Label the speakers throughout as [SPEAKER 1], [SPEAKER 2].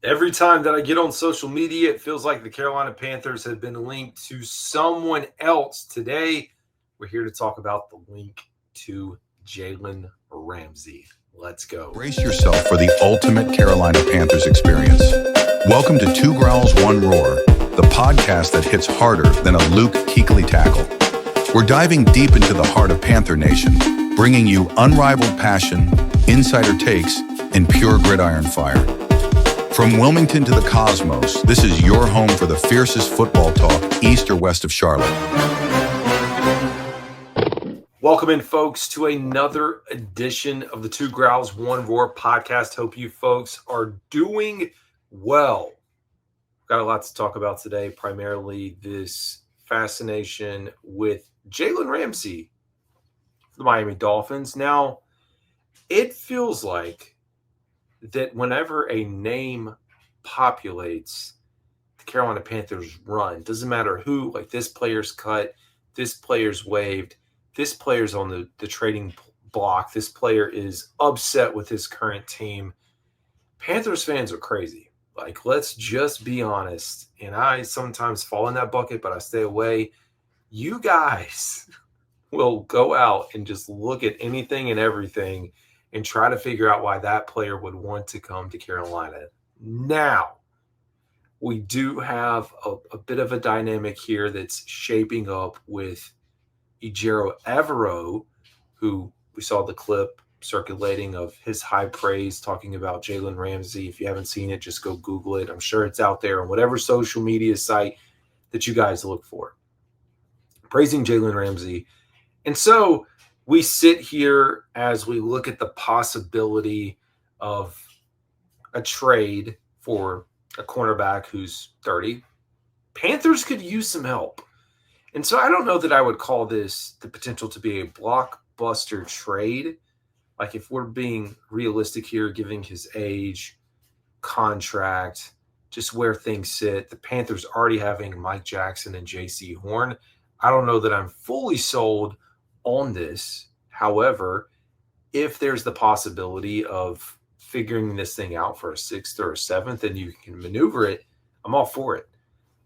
[SPEAKER 1] Every time that I get on social media, it feels like the Carolina Panthers have been linked to someone else. Today, we're here to talk about the link to Jalen Ramsey. Let's go.
[SPEAKER 2] Brace yourself for the ultimate Carolina Panthers experience. Welcome to Two Growls, One Roar, the podcast that hits harder than a Luke Kuechly tackle. We're diving deep into the heart of Panther Nation, bringing you unrivaled passion, insider takes, and pure gridiron fire. From Wilmington to the cosmos, this is your home for the fiercest football talk east or west of Charlotte.
[SPEAKER 1] Welcome in, folks, to another edition of the Two Growls, One Roar podcast. Hope you folks are doing well. Got a lot to talk about today, primarily this fascination with Jalen Ramsey, the Miami Dolphins. Now, it feels like that whenever a name populates, the Carolina Panthers run. Doesn't matter who, like this player's cut, this player's waived, this player's on the trading block, this player is upset with his current team. Panthers fans are crazy. Like, let's just be honest. And I sometimes fall in that bucket, but I stay away. You guys will go out and just look at anything and everything and try to figure out why that player would want to come to Carolina. Now, we do have a bit of a dynamic here that's shaping up with Ejiro Evero, who we saw the clip circulating of his high praise talking about Jalen Ramsey. If you haven't seen it, just go Google it. I'm sure it's out there on whatever social media site that you guys look for. Praising Jalen Ramsey. And so we sit here as we look at the possibility of a trade for a cornerback who's 30. Panthers could use some help. And so I don't know that I would call this the potential to be a blockbuster trade. Like, if we're being realistic here, giving his age, contract, just where things sit, the Panthers already having Mike Jackson and J.C. Horn. I don't know that I'm fully sold on this. However, if there's the possibility of figuring this thing out for a sixth or a seventh and you can maneuver it, I'm all for it.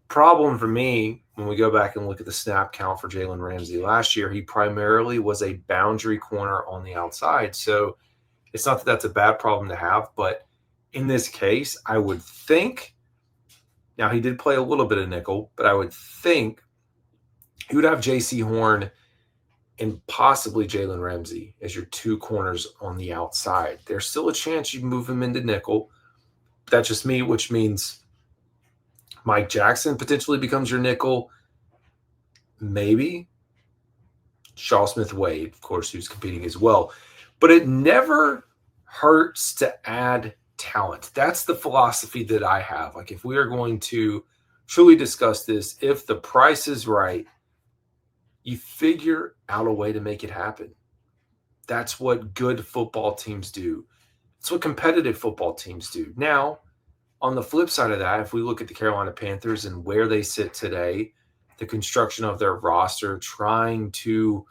[SPEAKER 1] Problem for me, when we go back and look at the snap count for Jalen Ramsey last year, he primarily was a boundary corner on the outside. So it's not that that's a bad problem to have, but in this case, I would think, now he did play a little bit of nickel, but I would think he would have J.C. Horn and possibly Jalen Ramsey as your two corners on the outside. There's still a chance you move him into nickel. That's just me, which means Mike Jackson potentially becomes your nickel. Maybe Shaw Smith-Wade, of course, who's competing as well. But it never hurts to add talent. That's the philosophy that I have. Like, if we are going to truly discuss this, if the price is right, you figure out a way to make it happen. That's what good football teams do. It's what competitive football teams do. Now, on the flip side of that, if we look at the Carolina Panthers and where they sit today, the construction of their roster, trying to,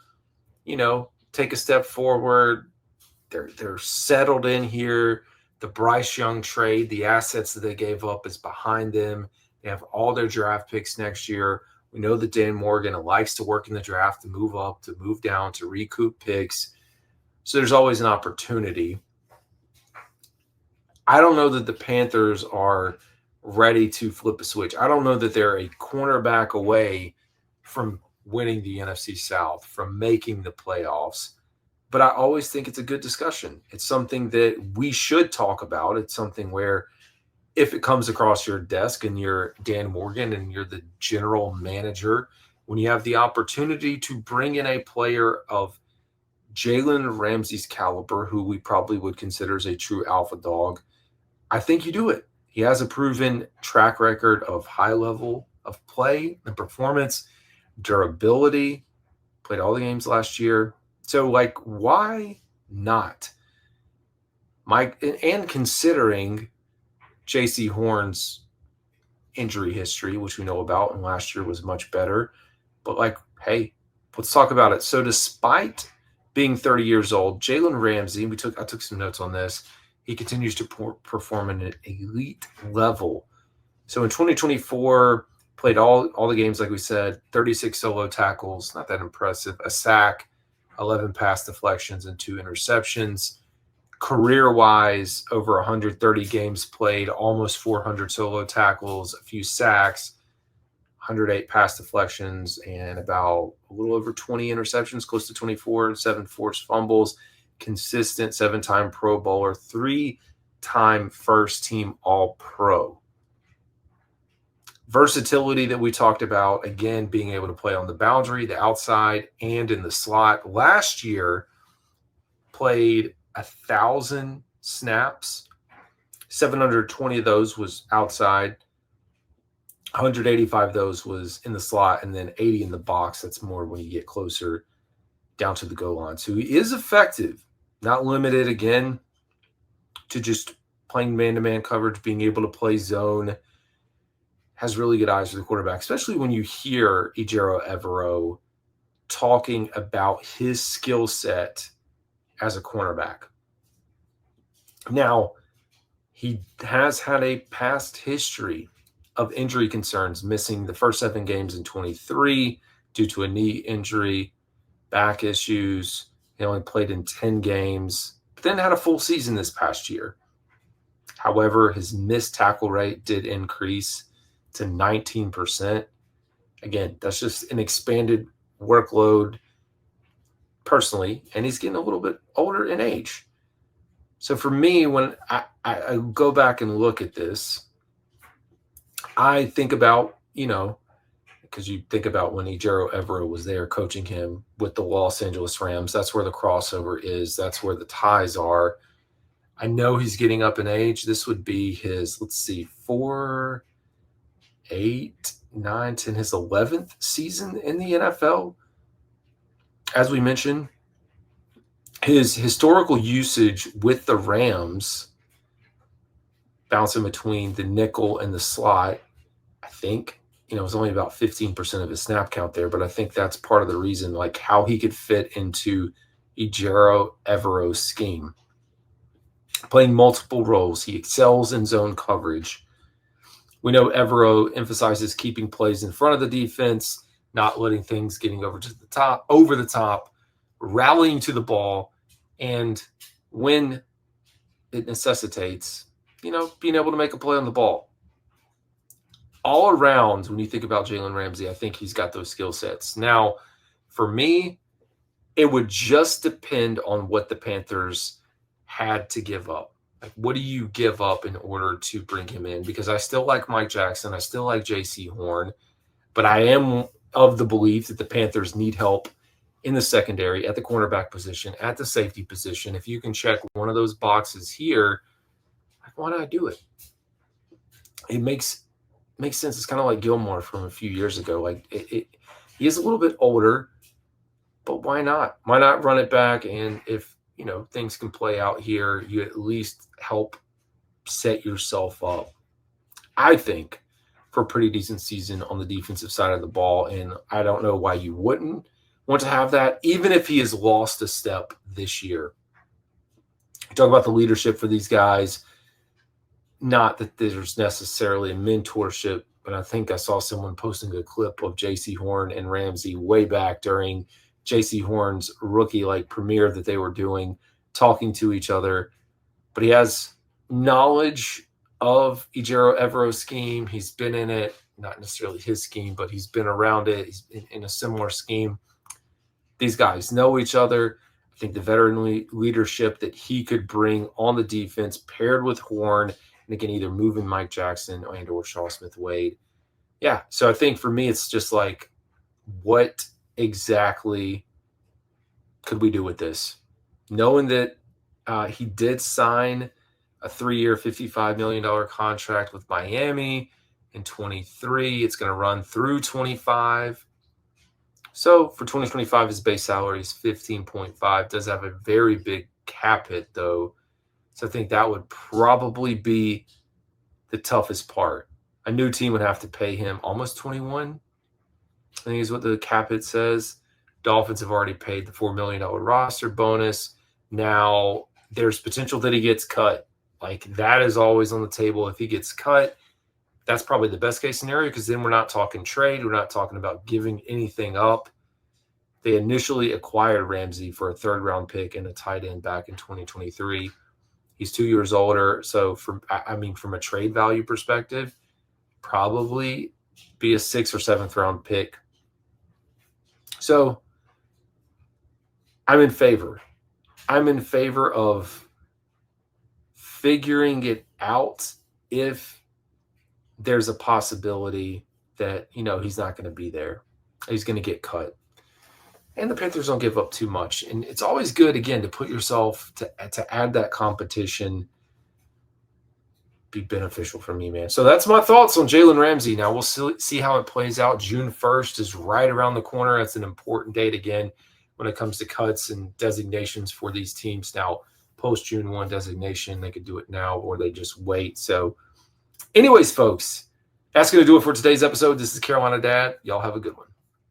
[SPEAKER 1] take a step forward, they're settled in here. The Bryce Young trade, the assets that they gave up is behind them. They have all their draft picks next year. We know that Dan Morgan likes to work in the draft, to move up, to move down, to recoup picks. So there's always an opportunity. I don't know that the Panthers are ready to flip a switch. I don't know that they're a cornerback away from winning the NFC South, from making the playoffs. But I always think it's a good discussion. It's something that we should talk about. It's something where if it comes across your desk and you're Dan Morgan and you're the general manager, when you have the opportunity to bring in a player of Jalen Ramsey's caliber, who we probably would consider as a true alpha dog, I think you do it. He has a proven track record of high level of play and performance, durability, played all the games last year. So, why not? Mike, and considering J.C. Horn's injury history, which we know about, and last year was much better. But, hey, let's talk about it. So despite being 30 years old, Jalen Ramsey, I took some notes on this. he continues to perform at an elite level. So in 2024, played all the games, like we said, 36 solo tackles, not that impressive, a sack, 11 pass deflections, and 2 interceptions. Career-wise, over 130 games played, almost 400 solo tackles, a few sacks, 108 pass deflections, and about a little over 20 interceptions, close to 24, 7 forced fumbles, consistent 7-time Pro Bowler, 3-time first-team All-Pro. Versatility that we talked about, again, being able to play on the boundary, the outside, and in the slot. Last year, played 1,000 snaps. 720 of those was outside. 185 of those was in the slot, and then 80 in the box. That's more when you get closer down to the goal line. So he is effective, not limited, again, to just playing man-to-man coverage, being able to play zone. Has really good eyes for the quarterback, especially when you hear Ejiro Evero talking about his skill set as a cornerback. Now, he has had a past history of injury concerns, missing the first 7 games in 23 due to a knee injury, back issues. He only played in 10 games, but then had a full season this past year. However, his missed tackle rate did increase to 19%. Again, that's just an expanded workload personally, and he's getting a little bit older in age. So for me, when I go back and look at this, I think about, because you think about when Ejiro Evero was there coaching him with the Los Angeles Rams, that's where the crossover is. That's where the ties are. I know he's getting up in age. This would be his, 4, 8, 9, 10, his 11th season in the NFL. As we mentioned, his historical usage with the Rams, bouncing between the nickel and the slot, I think, it was only about 15% of his snap count there, but I think that's part of the reason, like how he could fit into Ejiro Evero's scheme. Playing multiple roles, he excels in zone coverage. We know Evero emphasizes keeping plays in front of the defense, not letting things getting over the top, rallying to the ball, and when it necessitates, being able to make a play on the ball. All around, when you think about Jalen Ramsey, I think he's got those skill sets. Now, for me, it would just depend on what the Panthers had to give up. Like, what do you give up in order to bring him in? Because I still like Mike Jackson. I still like J.C. Horn. But I am of the belief that the Panthers need help in the secondary, at the cornerback position, at the safety position. If you can check one of those boxes here, why not do it? It makes sense. It's kind of like Gilmore from a few years ago. Like he is a little bit older, but why not? Why not run it back? And if things can play out here, you at least help set yourself up, I think, for a pretty decent season on the defensive side of the ball. And I don't know why you wouldn't want to have that, even if he has lost a step this year. Talk about the leadership for these guys. Not that there's necessarily a mentorship, but I think I saw someone posting a clip of J.C. Horn and Ramsey way back during J.C. Horn's rookie premiere that they were doing, talking to each other. But he has knowledge of Ejiro Evero's scheme. He's been in it, not necessarily his scheme, but he's been around it. He's been in a similar scheme. These guys know each other. I think the veteran leadership that he could bring on the defense, paired with Horn, and again, either moving Mike Jackson and or Shaw Smith-Wade. Yeah, so I think for me, it's just like, what exactly could we do with this? Knowing that he did sign a 3-year, $55 million contract with Miami in 23. It's going to run through 25. So for 2025, his base salary is 15.5. Does have a very big cap hit, though. So I think that would probably be the toughest part. A new team would have to pay him almost 21. I think is what the cap hit says. Dolphins have already paid the $4 million roster bonus. Now there's potential that he gets cut Like, that is always on the table. If he gets cut, that's probably the best case scenario, because then we're not talking trade. We're not talking about giving anything up. They initially acquired Ramsey for a third-round pick and a tight end back in 2023. He's 2 years older. So, from a trade value perspective, probably be a 6th or 7th round pick. So, I'm in favor. I'm in favor of figuring it out if there's a possibility that, he's not going to be there. He's going to get cut. And the Panthers don't give up too much. And it's always good, again, to put yourself to add that competition, be beneficial for me, man. So that's my thoughts on Jalen Ramsey. Now we'll see how it plays out. June 1st is right around the corner. That's an important date, again, when it comes to cuts and designations for these teams. Now, post June 1 designation, they could do it now or they just wait. So anyways, folks, that's going to do it for today's episode. This is Carolina Dad. Y'all have a good one.